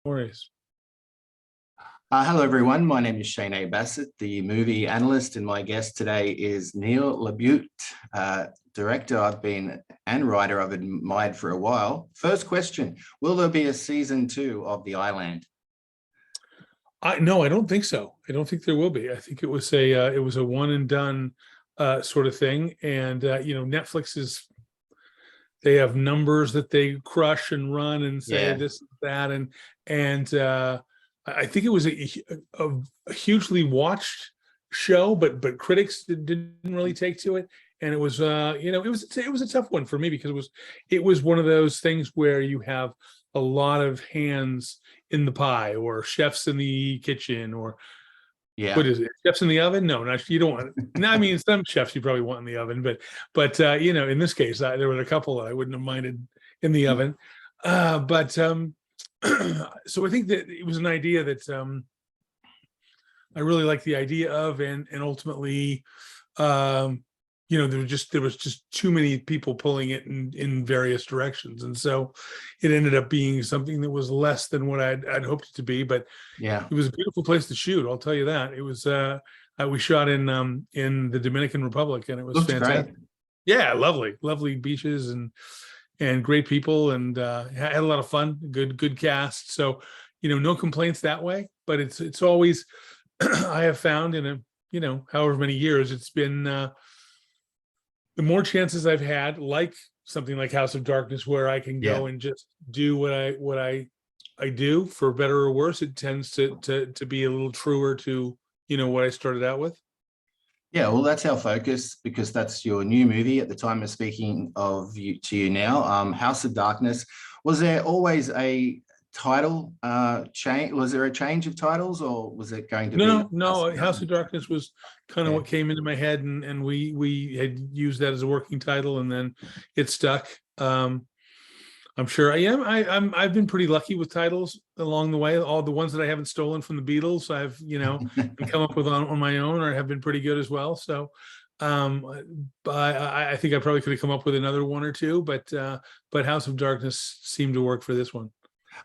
Worries. Hello, everyone. My name is Shane A. Bassett, the movie analyst, and my guest today is Neil LaBute, director I've been and writer I've admired for a while. First question, will there be a season 2 of The Island? No, I don't think so. I don't think there will be. I think it was a one and done sort of thing. And Netflix they have numbers that they crush and run and say this, that, and I think it was a hugely watched show, but critics didn't really take to it, and it was it was a tough one for me because it was one of those things where you have a lot of hands in the pie, or chefs in the kitchen, or what is it? Chefs in the oven? No, you don't want it. No, I mean, some chefs you probably want in the oven, but in this case, there were a couple that I wouldn't have minded in the oven. So I think that it was an idea that I really liked the idea of, and ultimately, there was just too many people pulling it in various directions, and so it ended up being something that was less than what I'd hoped it to be. But it was a beautiful place to shoot. I'll tell you that. It was. We shot in the Dominican Republic, and it was fantastic. Great. Yeah, lovely beaches and great people, and had a lot of fun. Good cast. So no complaints that way. But it's always I have found in however many years it's been. The more chances I've had, like something like House of Darkness, where I can go and just do what I do, for better or worse, it tends to be a little truer to what I started out with. Yeah, well, that's our focus, because that's your new movie at the time of speaking to you now. House of Darkness. Was there always a title change? Was there a change of titles, or was it going to be? No. House of Darkness was kind of what came into my head, and we had used that as a working title, and then it stuck. I'm sure I've been pretty lucky with titles along the way. All the ones that I haven't stolen from the Beatles, I've come up with on my own, or have been pretty good as well. So but I think I probably could have come up with another one or two, but House of Darkness seemed to work for this one.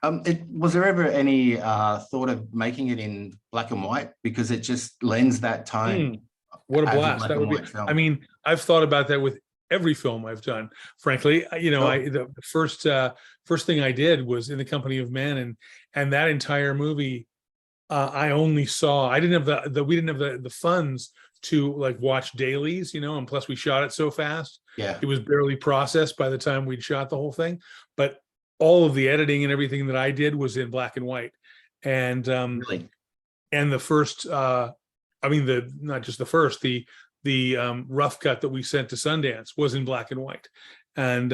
Was there ever any thought of making it in black and white, because it just lends that tone? What a blast that would be! I mean, I've thought about that with every film I've done. Frankly, the first thing I did was In the Company of Men, and that entire movie, I only saw. I didn't have we didn't have the funds to watch dailies, and plus we shot it so fast. It was barely processed by the time we'd shot the whole thing, but all of the editing and everything that I did was in black and white. And really? And the first not just the first, the rough cut that we sent to Sundance was in black and white. And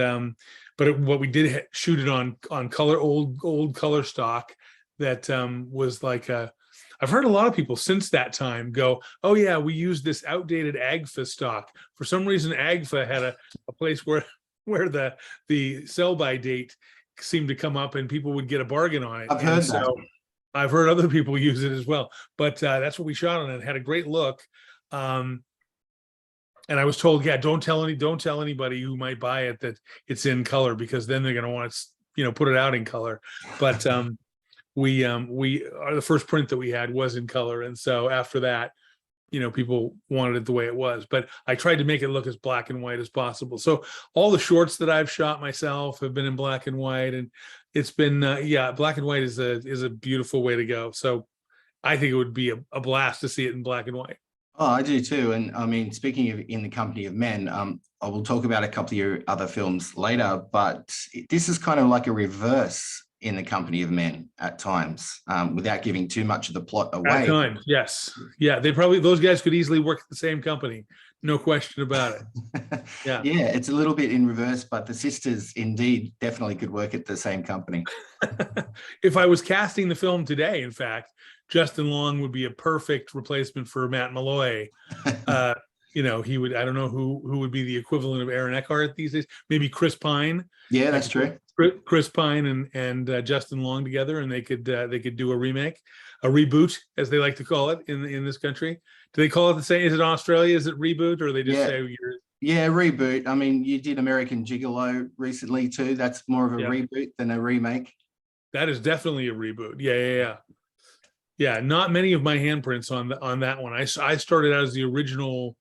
but what we did shoot it on color, old color stock that was I've heard a lot of people since that time go, oh yeah, we used this outdated AGFA stock. For some reason AGFA had a place where the sell by date seemed to come up and people would get a bargain on it. I've heard that. So I've heard other people use it as well, but that's what we shot on. It had a great look. And I was told, don't tell anybody who might buy it that it's in color, because then they're going to want to, put it out in color. But the first print that we had was in color. And so after that, people wanted it the way it was, but I tried to make it look as black and white as possible. So all the shorts that I've shot myself have been in black and white, and it's been, black and white is a beautiful way to go. So I think it would be a blast to see it in black and white. Oh, I do too. And I mean, speaking of In the Company of Men, I will talk about a couple of your other films later, but this is kind of like a reverse In the Company of Men at times, without giving too much of the plot away. At times, yes. Yeah, those guys could easily work at the same company. No question about it. Yeah. Yeah, it's a little bit in reverse, but the sisters indeed definitely could work at the same company. If I was casting the film today, in fact, Justin Long would be a perfect replacement for Matt Malloy. He would, I don't know who would be the equivalent of Aaron Eckhart these days. Maybe Chris Pine. Yeah, that's true. Chris Pine and Justin Long together, and they could do a remake, a reboot, as they like to call it in this country. Do they call it the same? Is it Australia? Is it reboot, or they just say you're? Yeah, reboot. I mean, you did American Gigolo recently too. That's more of a reboot than a remake. That is definitely a reboot. Yeah. Not many of my handprints on that one. I started out as the original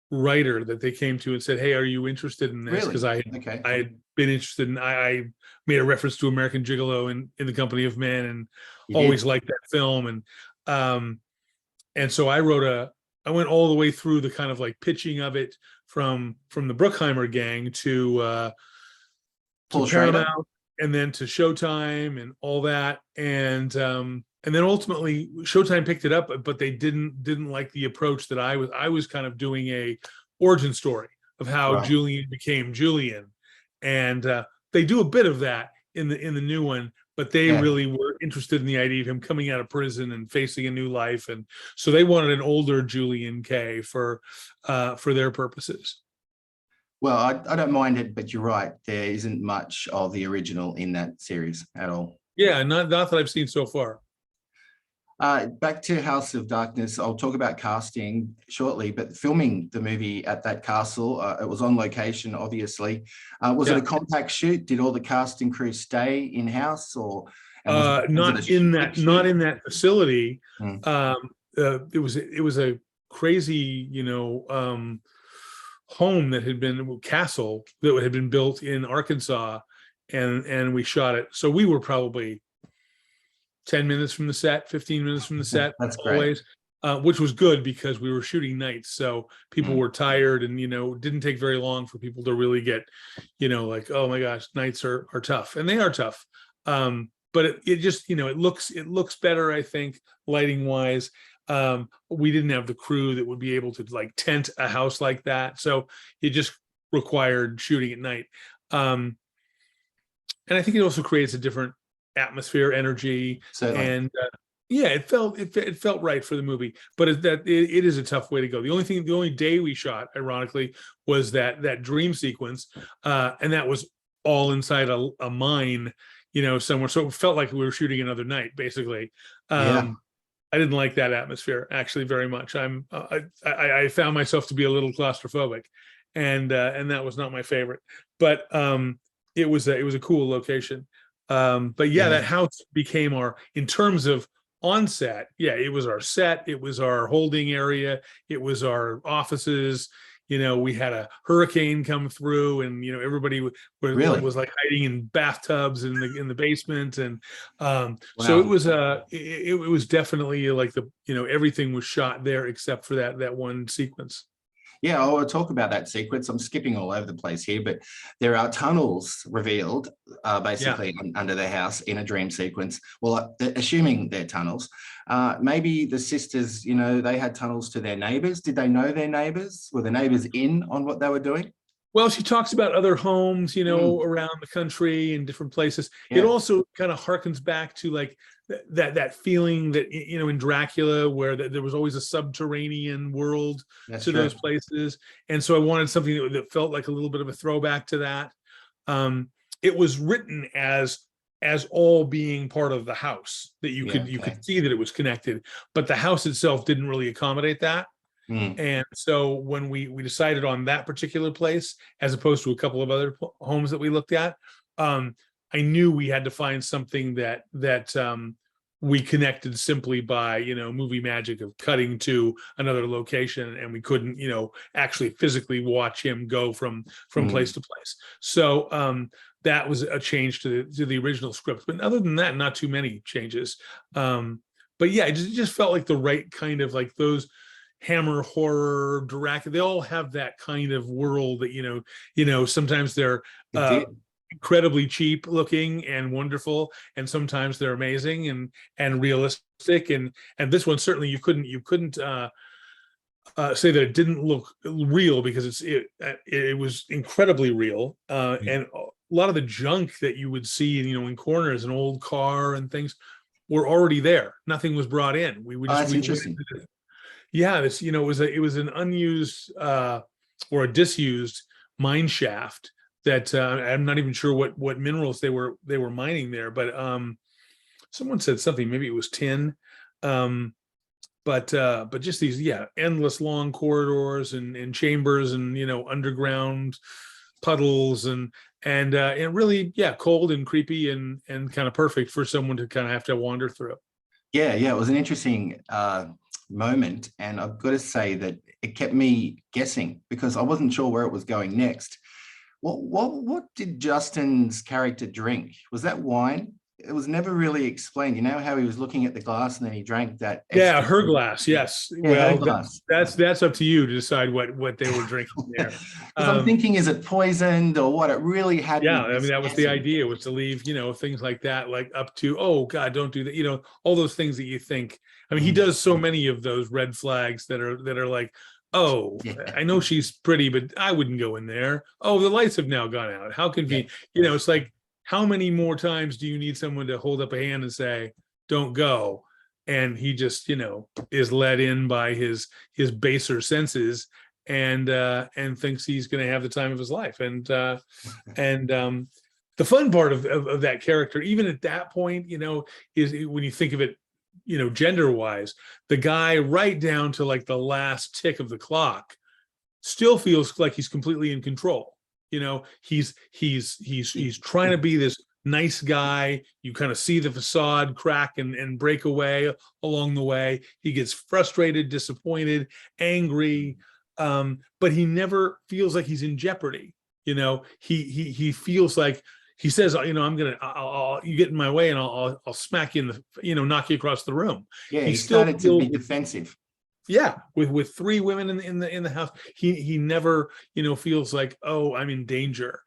writer that they came to and said, "Hey, are you interested in this?" Because Really? I had been interested in. I made a reference to American Gigolo in The Company of Men, and You always did? liked that film. And so I went all the way through the kind of like pitching of it from the Bruckheimer gang to Paul Schrader? Paramount, and then to Showtime and all that. And then ultimately Showtime picked it up, but they didn't like the approach that I was kind of doing a origin story of how Right. Julian became Julian. And they do a bit of that in the new one, but they really were interested in the idea of him coming out of prison and facing a new life. And so they wanted an older Julian Kay for their purposes. Well, I don't mind it, but you're right. There isn't much of the original in that series at all. Yeah, not that I've seen so far. Back to House of Darkness, I'll talk about casting shortly, but filming the movie at that castle, it was on location, obviously. Was it a compact shoot? Did all the cast and crew stay in-house, or not in that facility? It was a crazy, home that had been castle that had been built in Arkansas, and we shot it. So we were probably 10 minutes from the set, 15 minutes from the set. That's always, which was good because we were shooting nights. So people were tired, and, it didn't take very long for people to really get, like, oh my gosh, nights are tough, and they are tough. But it just, it looks better, I think, lighting wise. We didn't have the crew that would be able to like tent a house like that. So it just required shooting at night. And I think it also creates a different atmosphere, energy. Certainly. And it felt right for the movie, but it is a tough way to go. The only day we shot, ironically, was that dream sequence, and that was all inside a mine, somewhere. So it felt like we were shooting another night, basically. I didn't like that atmosphere actually very much. I found myself to be a little claustrophobic, and that was not my favorite. But it was a cool location. But that house became in terms of on set. It was our set. It was our holding area. It was our offices. We had a hurricane come through, and everybody was like hiding in bathtubs in the basement, and so it was definitely like everything was shot there except for that one sequence. Yeah, I'll talk about that sequence. I'm skipping all over the place here, but there are tunnels revealed basically under the house in a dream sequence. Well, assuming they're tunnels, maybe the sisters, they had tunnels to their neighbors. Did they know their neighbors? Were the neighbors in on what they were doing? Well, she talks about other homes, around the country and different places. It also kind of harkens back to like that feeling that, in Dracula, where there was always a subterranean world to those places. And so I wanted something that felt like a little bit of a throwback to that. It was written as all being part of the house, that you could see that it was connected, but the house itself didn't really accommodate that. And so when we decided on that particular place, as opposed to a couple of other homes that we looked at, I knew we had to find something that we connected simply by, movie magic of cutting to another location, and we couldn't, actually physically watch him go from place to place. So that was a change to the original script. But other than that, not too many changes. But it just felt like the right kind of like those Hammer horror, Dracula, they all have that kind of world that, sometimes they're incredibly cheap looking and wonderful, and sometimes they're amazing and realistic. And this one, certainly you couldn't say that it didn't look real, because it was incredibly real. And a lot of the junk that you would see, in corners, an old car and things, were already there. Nothing was brought in. That's interesting. This, it was an unused or a disused mine shaft that I'm not even sure what minerals they were mining there, but someone said something, maybe it was tin, but just these endless long corridors and chambers and underground puddles and really, yeah, cold and creepy and kind of perfect for someone to kind of have to wander through. Yeah, it was an interesting moment, and I've got to say that it kept me guessing because I wasn't sure where it was going next. What did Justin's character drink? Was that wine? It was never really explained. You know how he was looking at the glass and then he drank that. Yeah, her glass. Yes. Yeah, well, glass. That's up to you to decide what they were drinking there. Because I'm thinking, is it poisoned or what? It really had. Yeah, I mean, that was the idea, was to leave, things like that, like up to, oh God, don't do that. All those things that you think. I mean, he does so many of those red flags that are like, oh, I know she's pretty, but I wouldn't go in there. Oh, the lights have now gone out. How convenient. It's like, how many more times do you need someone to hold up a hand and say, don't go? And he just, is led in by his baser senses and thinks he's going to have the time of his life. And the fun part of that character, even at that point, is when you think of it, gender wise, the guy right down to like the last tick of the clock still feels like he's completely in control. He's trying to be this nice guy. You kind of see the facade crack and break away along the way. He gets frustrated, disappointed, angry, but he never feels like he's in jeopardy. He feels like, he says, I'll you get in my way and I'll smack you in the, knock you across the room. Yeah, he started to be defensive. Yeah, with three women in the house, he never feels like, oh, I'm in danger,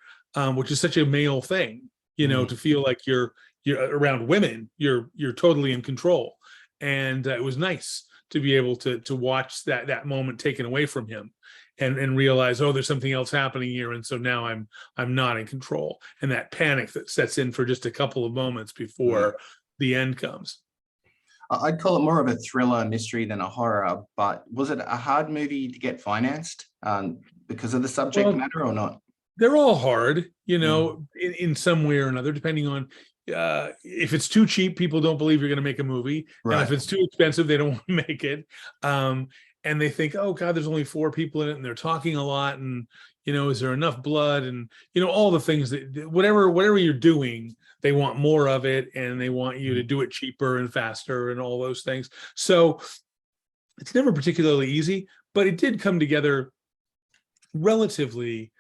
which is such a male thing, to feel like you're around women, you're totally in control. And it was nice to be able to watch that moment taken away from him and realize, oh, there's something else happening here, and so now I'm not in control, and that panic that sets in for just a couple of moments before the end comes. I'd call it more of a thriller mystery than a horror, but was it a hard movie to get financed because of the subject matter or not? They're all hard, in some way or another, depending on if it's too cheap, people don't believe you're going to make a movie. Right. And if it's too expensive, they don't want to make it. And they think, oh God, there's only 4 people in it and they're talking a lot. And, is there enough blood? And, all the things that whatever you're doing, they want more of it, and they want you to do it cheaper and faster and all those things. So it's never particularly easy, but it did come together relatively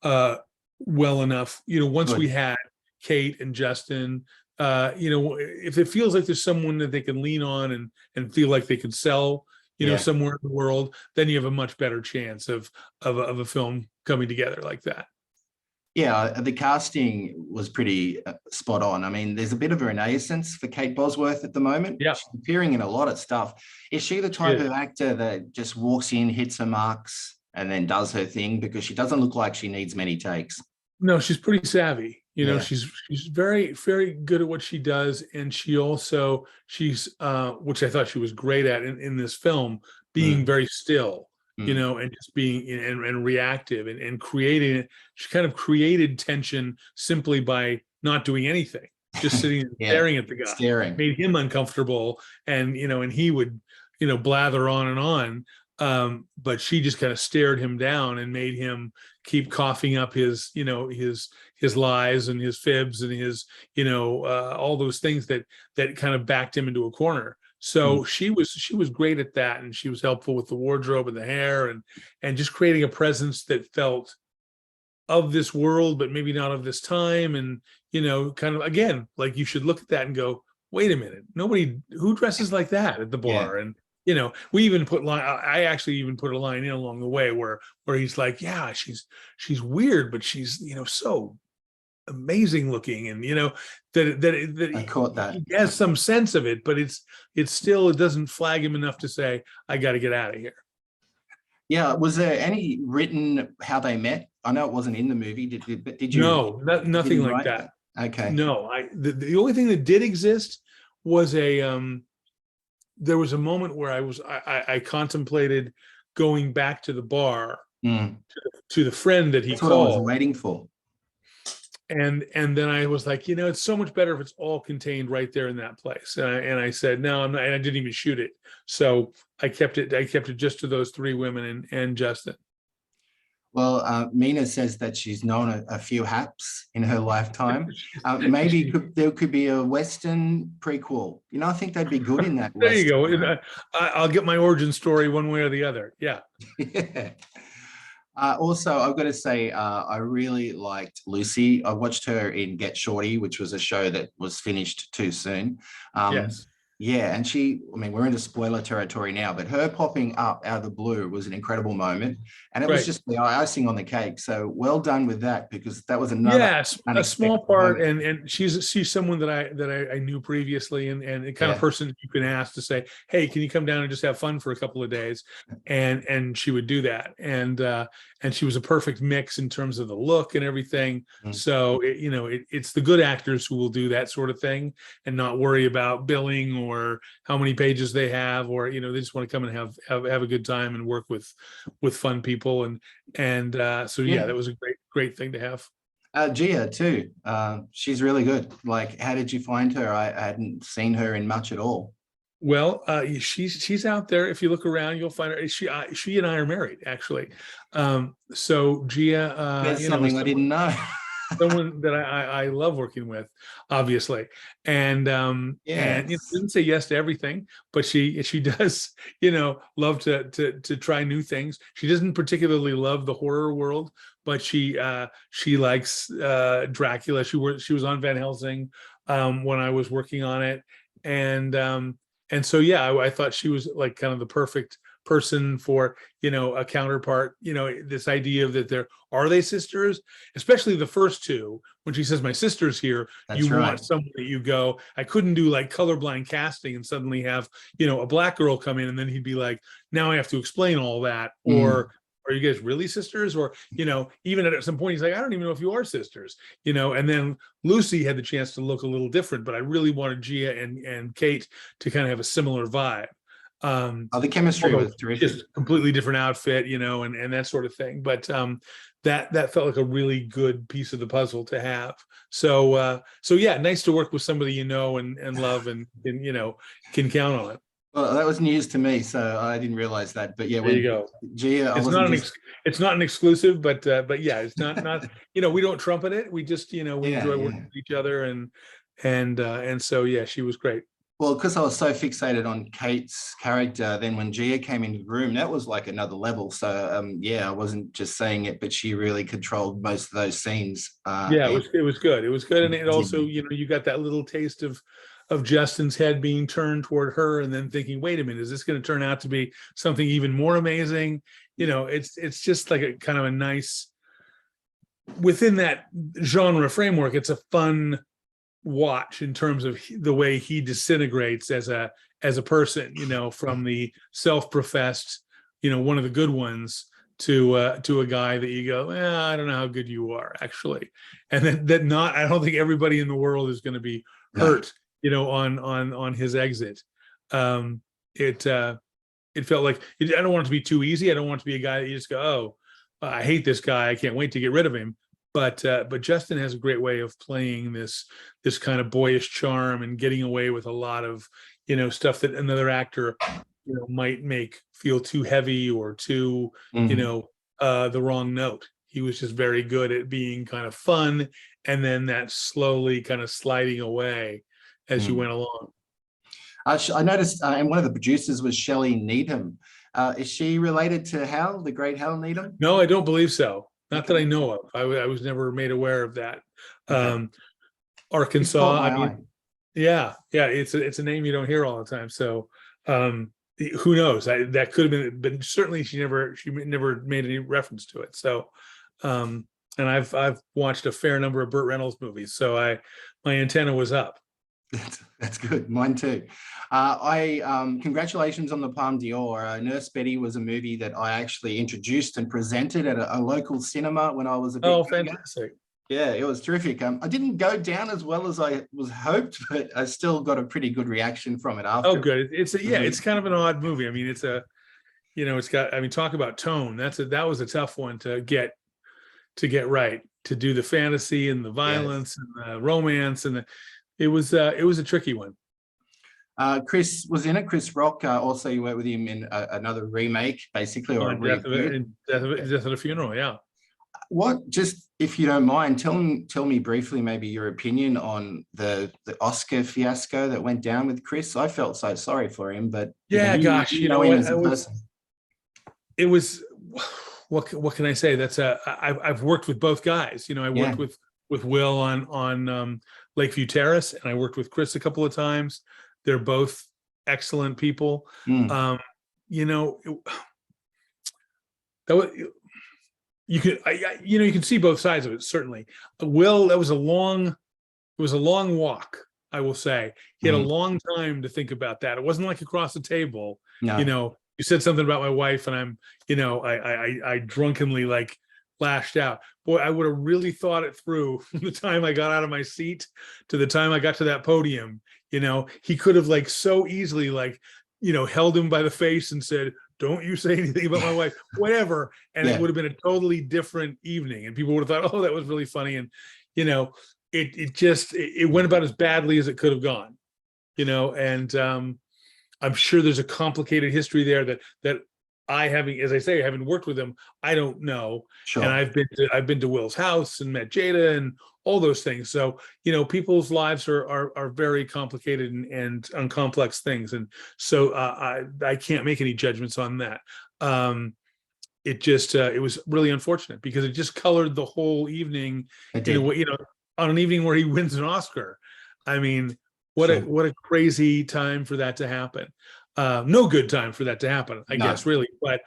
well enough. Once we had Kate and Justin, if it feels like there's someone that they can lean on and feel like they can sell, somewhere in the world, then you have a much better chance of a film coming together like that. Yeah, the casting was pretty spot on. I mean, there's a bit of a renaissance for Kate Bosworth at the moment. Yeah. She's appearing in a lot of stuff. Is she the type of actor that just walks in, hits her marks, and then does her thing? Because she doesn't look like she needs many takes. No, she's pretty savvy. She's very, very good at what she does. And she's which I thought she was great at in this film, being very still. And just being and reactive and creating it. She kind of created tension simply by not doing anything, just sitting and staring at the guy. Made him uncomfortable, and and he would blather on and on, but she just kind of stared him down and made him keep coughing up his his lies and his fibs and his all those things that kind of backed him into a corner. So she was great at that, and she was helpful with the wardrobe and the hair and just creating a presence that felt of this world, but maybe not of this time. And, kind of, again, like you should look at that and go, wait a minute, nobody who dresses like that at the bar. And, we even I actually even put a line in along the way where he's like, yeah, she's weird, but she's, so amazing looking, and that I caught that. He has some sense of it, but it doesn't flag him enough to say, I got to get out of here. Yeah, was there any written how they met? I know it wasn't in the movie. Did you? No, nothing like that. Okay. No, the only thing that did exist was there was a moment where I contemplated going back to the bar to the friend that he called. That's what I was waiting for. And then I was like, it's so much better if it's all contained right there in that place. And I said, no, I'm not, and I didn't even shoot it. So I kept it just to those 3 women and Justin. Well, Mina says that she's known a few haps in her lifetime. Maybe there could be a Western prequel. You know, I think they'd be good in that. There you Western. go. I'll get my origin story one way or the other. Yeah. Yeah. Also, I've got to say, I really liked Lucy. I watched her in Get Shorty, which was a show that was finished too soon. Yes. Yeah, and I mean, we're into spoiler territory now, but her popping up out of the blue was an incredible moment. And it was just the icing on the cake. So well done with that, because that was another a small part. And she's someone that I knew previously, and the kind of person you can ask to say, hey, can you come down and just have fun for a couple of days? And she would do that. And she was a perfect mix in terms of the look and everything. So it's the good actors who will do that sort of thing and not worry about billing or how many pages they have, or they just want to come and have a good time and work with fun people. So that was a great thing to have. Gia too. She's really good. Like, how did you find her? I hadn't seen her in much at all. Well, she's out there. If you look around, you'll find her. She and I are married, actually. So Gia, that's something I didn't know. Someone that I love working with, obviously, and didn't say yes to everything, but she does love to try new things. She doesn't particularly love the horror world, but she likes Dracula. She was on Van Helsing when I was working on it, and so I thought she was like kind of the perfect person for a counterpart. This idea of that are they sisters, especially the first two, when she says my sister's here. That's right. Want someone that you go, I couldn't do like colorblind casting and suddenly have a black girl come in and then he'd be like, now I have to explain all that. Or are you guys really sisters? Or even at some point he's like, I don't even know if you are sisters. And then Lucy had the chance to look a little different, but I really wanted Gia and Kate to kind of have a similar vibe. The chemistry was terrific. Just completely different outfit, and that sort of thing. But that felt like a really good piece of the puzzle to have. So nice to work with somebody and love and can count on it. Well, that was news to me, so I didn't realize that. But yeah, there you go. Gia, it's not an exclusive, but yeah, it's not we don't trumpet it. We just we enjoy working with each other, and so she was great. Well, because I was so fixated on Kate's character, then when Gia came into the room, that was like another level. So I wasn't just saying it, but she really controlled most of those scenes. It was good. It was good, and it also you got that little taste of Justin's head being turned toward her, and then thinking, wait a minute, is this going to turn out to be something even more amazing? It's just like a kind of a nice, within that genre framework, it's a fun watch in terms of the way he disintegrates as a person, from the self-professed, one of the good ones to a guy that you go, I don't know how good you are actually, and I don't think everybody in the world is going to be hurt, on his exit. It felt like I don't want it to be too easy. I don't want it to be a guy that you just go, oh, I hate this guy, I can't wait to get rid of him. But Justin has a great way of playing this kind of boyish charm and getting away with a lot of stuff that another actor might make feel too heavy or too the wrong note. He was just very good at being kind of fun, and then that slowly kind of sliding away as you went along. I noticed, and one of the producers was Shelley Needham. Is she related to Hal, the great Hal Needham? No, I don't believe so. Not that I know of. I was never made aware of that. Arkansas. It's a name you don't hear all the time. So who knows? That could have been, but certainly she never made any reference to it. So, and I've watched a fair number of Burt Reynolds movies, so my antenna was up. That's good. Mine too. Congratulations on the Palme d'Or. Nurse Betty was a movie that I actually introduced and presented at a local cinema when I was a bit younger. Fantastic. Yeah, it was terrific. I didn't go down as well as I was hoped, but I still got a pretty good reaction from it after. Oh, good. It's kind of an odd movie. I mean, it's got, talk about tone. That was a tough one to get right, to do the fantasy and the violence and the romance, and it was a tricky one. Chris was in it. Chris Rock. Also, you worked with him in another remake, basically, or a reboot. Death at a Funeral. Yeah. What, just if you don't mind, tell me briefly maybe your opinion on the Oscar fiasco that went down with Chris. I felt so sorry for him, but yeah, gosh, you know him as a person. It was, what can I say? That's I've worked with both guys. You know, I worked with Will on Lakeview Terrace, and I worked with Chris a couple of times. They're both excellent people. You know, that was. You could, you know, you can see both sides of it. Certainly, Will, it was a long walk. I will say he had a long time to think about that. It wasn't like across the table. No. You know, you said something about my wife, and I'm, you know, I drunkenly like lashed out. Boy, I would have really thought it through from the time I got out of my seat to the time I got to that podium. You know, he could have like so easily like, you know, held him by the face and said, "Don't you say anything about my wife," whatever. And it would have been a totally different evening. And people would have thought, "Oh, that was really funny." And, you know, it went about as badly as it could have gone, you know, and I'm sure there's a complicated history there that I, having worked with him, I don't know. Sure. And I've been to Will's house and met Jada and all those things. So, you know, people's lives are very complicated and on complex things. And so I can't make any judgments on that. It was really unfortunate because it just colored the whole evening in a way, you know, on an evening where he wins an Oscar. I mean, what a crazy time for that to happen. No good time for that to happen, I guess, really. But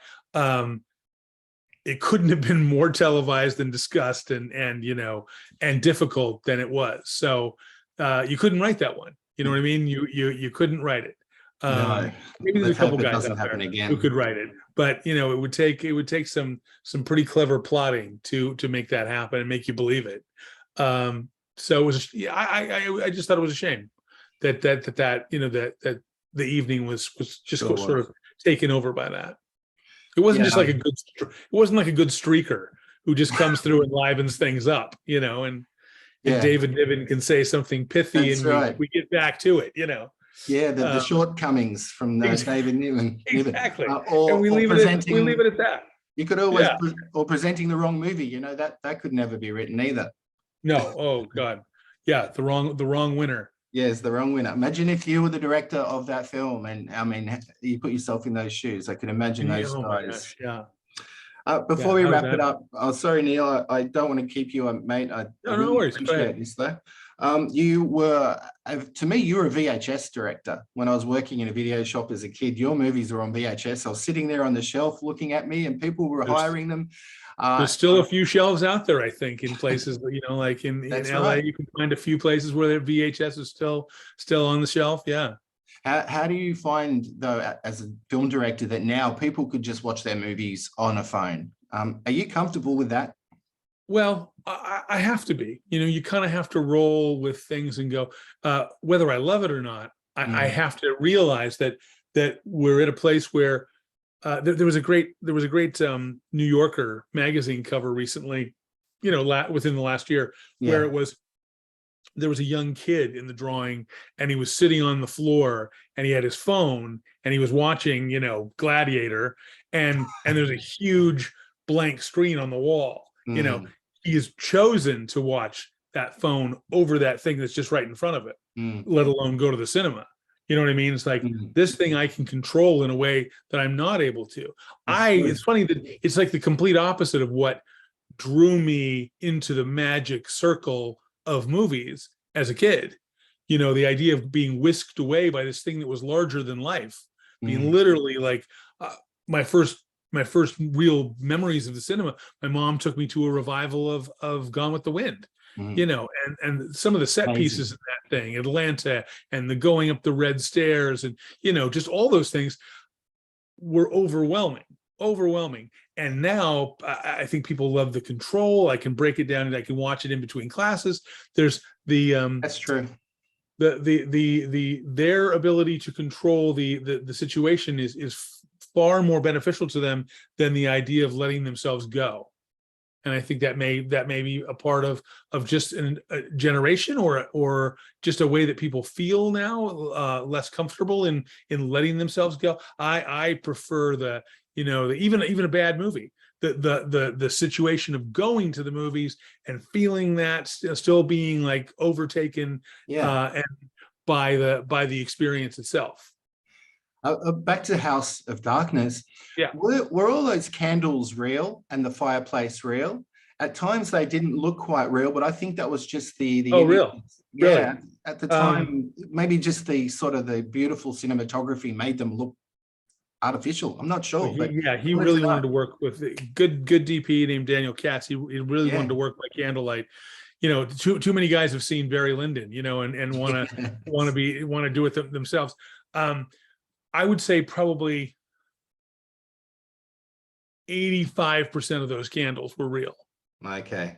it couldn't have been more televised and discussed and you know, and difficult than it was. So you couldn't write that one. You know what I mean? You couldn't write it. No, maybe there's a couple guys out there who could write it, but you know, it would take some pretty clever plotting to make that happen and make you believe it. So it was, I just thought it was a shame that you know, that the evening was just sort of taken over by that. It wasn't just like it wasn't like a good streaker who just comes through and livens things up, you know, and David Niven can say something pithy. That's and we get back to it, you know. Yeah, the shortcomings from David Niven. Exactly. And we leave it at that. You could always, or presenting the wrong movie, you know, that could never be written either. No, oh God. Yeah, the wrong winner. Yes, the wrong winner. Imagine if you were the director of that film, and I mean, you put yourself in those shoes. I can imagine those guys. Yeah. Before we wrap it up, sorry, Neil, I don't want to keep you, mate. I no worries. Appreciate this, though. You were, to me, you were a VHS director. When I was working in a video shop as a kid, your movies were on VHS. I was sitting there on the shelf looking at me, and people were hiring them. There's still a few shelves out there, I think, in places, you know, like in LA, you can find a few places where their VHS is still on the shelf. Yeah. How do you find, though, as a film director, that now people could just watch their movies on a phone? Are you comfortable with that? Well, I have to be. You know, you kind of have to roll with things and go, whether I love it or not, I have to realize that we're at a place where there was a great New Yorker magazine cover recently, you know, within the last year, where there was a young kid in the drawing, and he was sitting on the floor, and he had his phone, and he was watching, you know, Gladiator, and there's a huge blank screen on the wall. You know, he has chosen to watch that phone over that thing that's just right in front of it, let alone go to the cinema. You know what I mean? It's like this thing I can control in a way that I'm not able to. It's funny that it's like the complete opposite of what drew me into the magic circle of movies as a kid. You know, the idea of being whisked away by this thing that was larger than life, being literally like my first real memories of the cinema. My mom took me to a revival of Gone with the Wind. You know, and some of the set pieces in that thing, Atlanta, and the going up the red stairs, and, you know, just all those things were overwhelming. And now I think people love the control. I can break it down and I can watch it in between classes. There's the that's true. Their ability to control the situation is far more beneficial to them than the idea of letting themselves go. And I think that may be a part of just a generation, or just a way that people feel now, less comfortable in letting themselves go. I prefer even a bad movie, the situation of going to the movies and feeling that still being like overtaken, and by the experience itself. Back to House of Darkness. Yeah. Were all those candles real and the fireplace real? At times they didn't look quite real, but I think that was just the real. Yeah. Really? At the time, maybe just the sort of the beautiful cinematography made them look artificial. I'm not sure. He really wanted to work with good DP named Daniel Katz. He really wanted to work by candlelight. Too many guys have seen Barry Lyndon, and want to do it themselves. I would say probably 85% of those candles were real. Okay.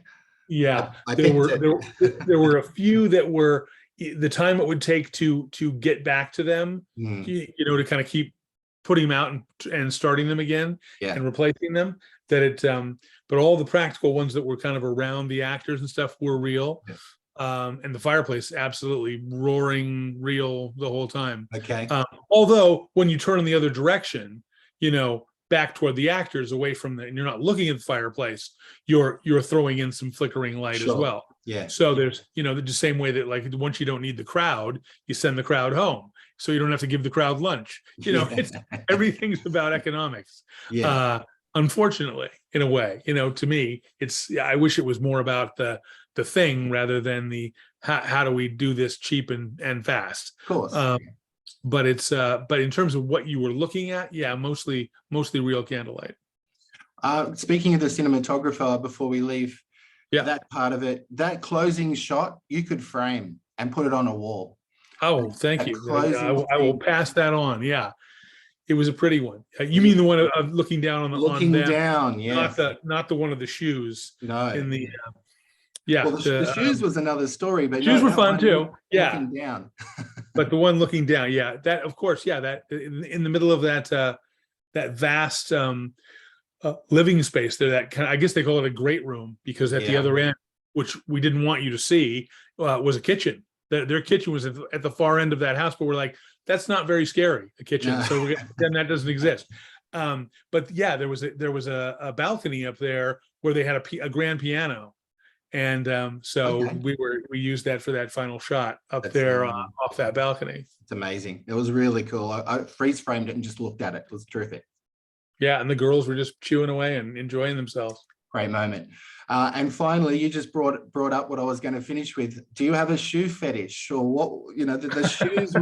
Yeah, there were a few that were the time it would take to get back to them, to kind of keep putting them out and starting them again, and replacing them. But all the practical ones that were kind of around the actors and stuff were real. And the fireplace, absolutely roaring real the whole time. Okay. Although when you turn in the other direction, back toward the actors, away from and you're not looking at the fireplace, you're throwing in some flickering light as well. Yeah. So there's, the same way that, like, once you don't need the crowd, you send the crowd home, so you don't have to give the crowd lunch. It's everything's about economics. Yeah. Unfortunately, in a way, to me, I wish it was more about the thing rather than the how do we do this cheap and fast. Of course. But in terms of what you were looking at, mostly real candlelight. Speaking of the cinematographer, before we leave that part of it, that closing shot you could frame and put it on a wall. Oh, thank you. I will pass that on. Yeah, it was a pretty one. You mean the one of looking down on them? Down, yeah. Not the one of the shoes. No. In the well, the shoes was another story, but shoes were fun too. Looking down. But the one looking down, that of course, that in the middle of that vast living space there, that kind of, I guess they call it a great room, because at the other end, which we didn't want you to see, was a kitchen. Their kitchen was at the far end of that house, but we're like, that's not very scary, a kitchen. So then that doesn't exist. But there was a balcony up there where they had a grand piano. And so we used that for that final shot up there off that balcony. It's amazing. It was really cool. I freeze framed it and just looked at it. It was terrific. Yeah, and the girls were just chewing away and enjoying themselves. Great moment. And finally, you just brought up what I was going to finish with. Do you have a shoe fetish, or what? The shoes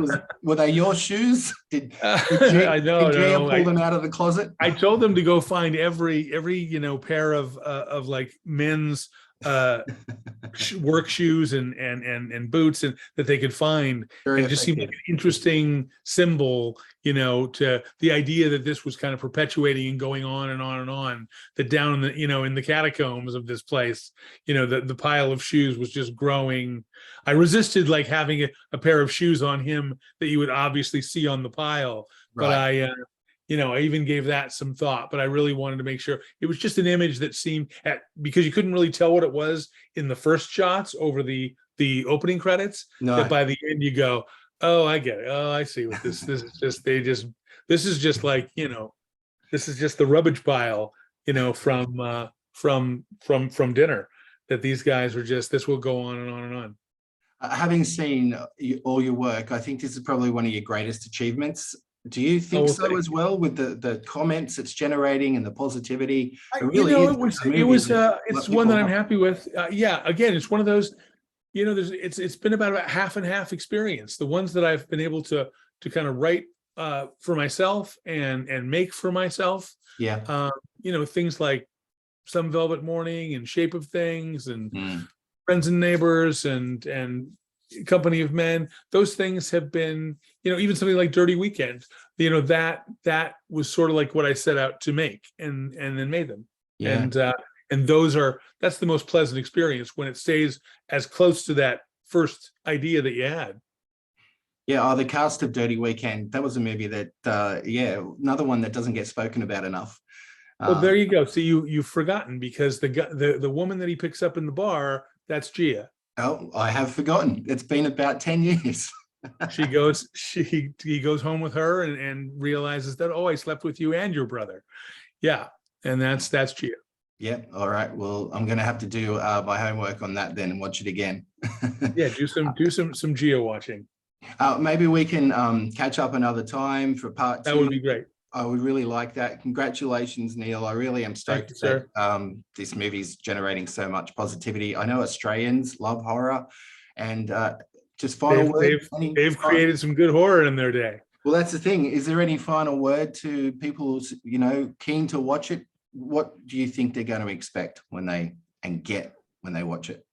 were they your shoes? Did Gia pull them out of the closet? I told them to go find every pair of like men's work shoes and boots and that they could find. It just seemed like an interesting symbol, to the idea that this was kind of perpetuating and going on and on and on, that down in the in the catacombs of this place, the pile of shoes was just growing. I resisted like having a pair of shoes on him that you would obviously see on the pile, but I even gave that some thought, but I really wanted to make sure it was just an image that seemed, because you couldn't really tell what it was in the first shots over the opening credits, that by the end you go, oh, I get it. Oh, I see what this is just, this is just like, this is just the rubbish pile, from dinner, that these guys were just, this will go on and on and on. Having seen all your work, I think this is probably one of your greatest achievements. Do you think so as well, with the comments it's generating and the positivity? It's one that I'm happy with. Again, it's one of those, it's been about half and half experience. The ones that I've been able to kind of write for myself and make for myself. Things like Some Velvet Morning and Shape of Things and Friends and Neighbors and Company of Men. Those things have been, even something like Dirty Weekend, that was sort of like what I set out to make and then made them. And that's the most pleasant experience, when it stays as close to that first idea that you had. The cast of Dirty Weekend, that was a movie that another one that doesn't get spoken about enough. Well, there you go. So you've forgotten, because the woman that he picks up in the bar, that's Gia. Oh, I have forgotten. It's been about 10 years. He goes home with her and realizes that, oh, I slept with you and your brother. Yeah. And that's Gia. Yeah. All right. Well, I'm going to have to do my homework on that then and watch it again. Yeah. Do some Gia watching. Maybe we can catch up another time for part 2. That would be great. I would really like that. Congratulations, Neil. I really am stoked that this movie's generating so much positivity. I know Australians love horror, and just final word. They've created some good horror in their day. Well, that's the thing. Is there any final word to people, keen to watch it? What do you think they're going to expect when they watch it?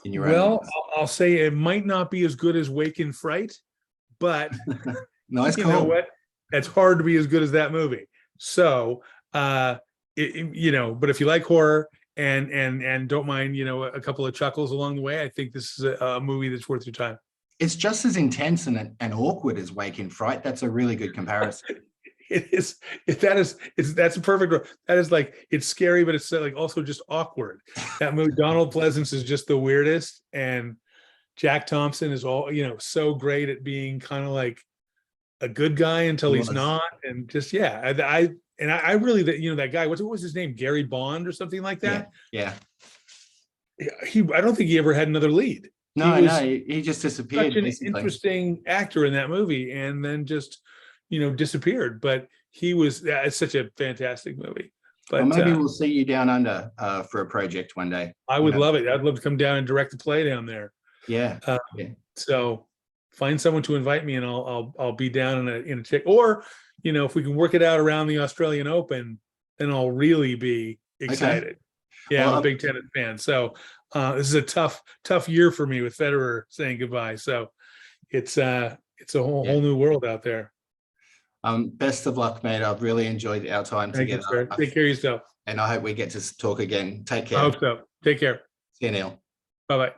In your own words? I'll say it might not be as good as Wake in Fright, but nice call. You know what? It's hard to be as good as that movie. So, but if you like horror and don't mind, a couple of chuckles along the way, I think this is a movie that's worth your time. It's just as intense and awkward as Wake in Fright. That's a really good comparison. It is. That's a perfect word. That is, like, it's scary, but it's like also just awkward. That movie, Donald Pleasance is just the weirdest, and Jack Thompson is so great at being kind of like a good guy until he's not, and just I really, that guy, what was his name, Gary Bond or something like that. Yeah. I don't think he ever had another lead. He just disappeared. Such an interesting actor in that movie, and then just disappeared. But he was it's such a fantastic movie. But maybe we'll see you down under for a project one day. I would love it. I'd love to come down and direct the play down there. Yeah. So find someone to invite me, and I'll be down in a tick. Or if we can work it out around the Australian Open, then I'll really be excited. Okay. Yeah, I'm a big tennis fan. So this is a tough year for me with Federer saying goodbye. So it's a whole new world out there. Best of luck, mate. I've really enjoyed our time together. You, sir. Take care of yourself. And I hope we get to talk again. Take care. I hope so. Take care. See you, Neil. Bye-bye.